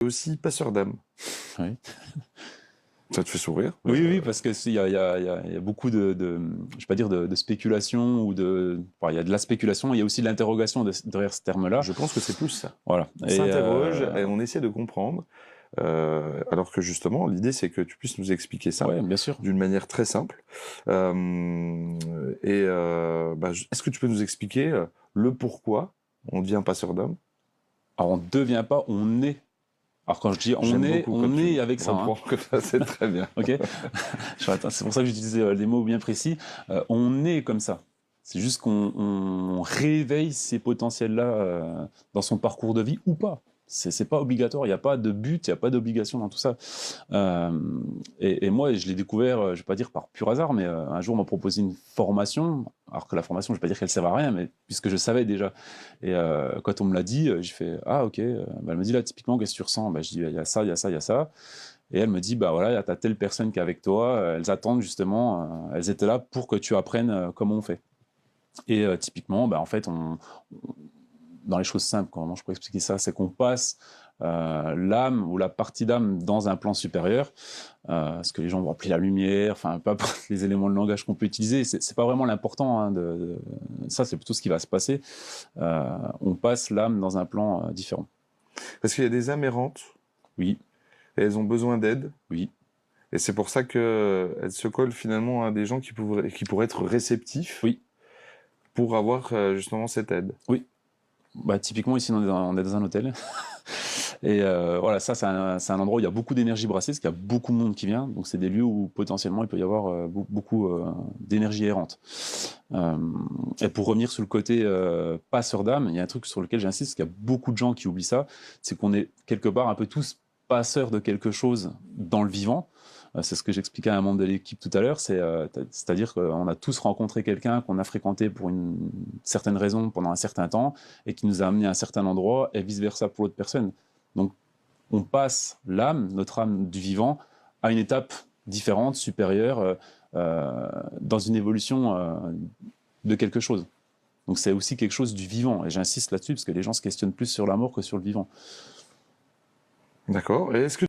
aussi passeur d'âme. Oui. Ça te fait sourire? Oui, parce que il y a beaucoup je vais pas dire de spéculation ou enfin, il y a de la spéculation, il y a aussi de l'interrogation derrière ce terme-là. Je pense que c'est plus ça. Voilà. On s'interroge et on essaie de comprendre, alors que justement, l'idée, c'est que tu puisses nous expliquer ça Ouais, bien sûr. d'une manière très simple. Est-ce que tu peux nous expliquer le pourquoi on devient passeur d'âme? Alors, on ne devient pas, on est. Alors, quand je dis J'aime beaucoup quand on tu est avec ça. Hein. reprends que ça, c'est très bien. Ok. C'est pour ça que j'utilisais des mots bien précis. On est comme ça. C'est juste qu'on réveille ces potentiels-là dans son parcours de vie ou pas. C'est pas obligatoire, il n'y a pas de but, il n'y a pas d'obligation dans tout ça. Et moi, je l'ai découvert, je ne vais pas dire par pur hasard, mais un jour, on m'a proposé une formation, alors que la formation, je ne vais pas dire qu'elle ne sert à rien, mais puisque je savais déjà. Et quand on me l'a dit, j'ai fait « Ah, ok ». Elle me dit là, typiquement, qu'est-ce que tu ressens? Je dis « Il y a ça, il y a ça, il y a ça ». Et elle me dit, bah voilà, tu as telle personne qui est avec toi, elles attendent justement, elles étaient là pour que tu apprennes comment on fait. Et typiquement, en fait, dans les choses simples, comment je pourrais expliquer ça, c'est qu'on passe l'âme ou la partie d'âme dans un plan supérieur, ce que les gens vont appeler la lumière, enfin, peu importe les éléments de langage qu'on peut utiliser, c'est pas vraiment l'important, hein, ça c'est plutôt ce qui va se passer. On passe l'âme dans un plan différent. Parce qu'il y a des âmes errantes. Oui. Et elles ont besoin d'aide. Oui. Et c'est pour ça qu'elles se collent finalement à des gens qui pourraient être réceptifs. Oui. Pour avoir justement cette aide. Oui. Typiquement, ici, on est dans un hôtel. Et voilà, ça, c'est un endroit où il y a beaucoup d'énergie brassée, parce qu'il y a beaucoup de monde qui vient. Donc, c'est des lieux où potentiellement, il peut y avoir beaucoup d'énergie errante. Et pour revenir sur le côté passeur d'âme, il y a un truc sur lequel j'insiste, parce qu'il y a beaucoup de gens qui oublient ça, c'est qu'on est quelque part un peu tous passeurs de quelque chose dans le vivant. C'est ce que j'expliquais à un membre de l'équipe tout à l'heure, c'est-à-dire qu'on a tous rencontré quelqu'un qu'on a fréquenté pour une certaine raison pendant un certain temps et qui nous a amené à un certain endroit et vice-versa pour l'autre personne. Donc, on passe l'âme, notre âme du vivant, à une étape différente, supérieure, dans une évolution de quelque chose. Donc, c'est aussi quelque chose du vivant. Et j'insiste là-dessus parce que les gens se questionnent plus sur la mort que sur le vivant. D'accord. Et est-ce que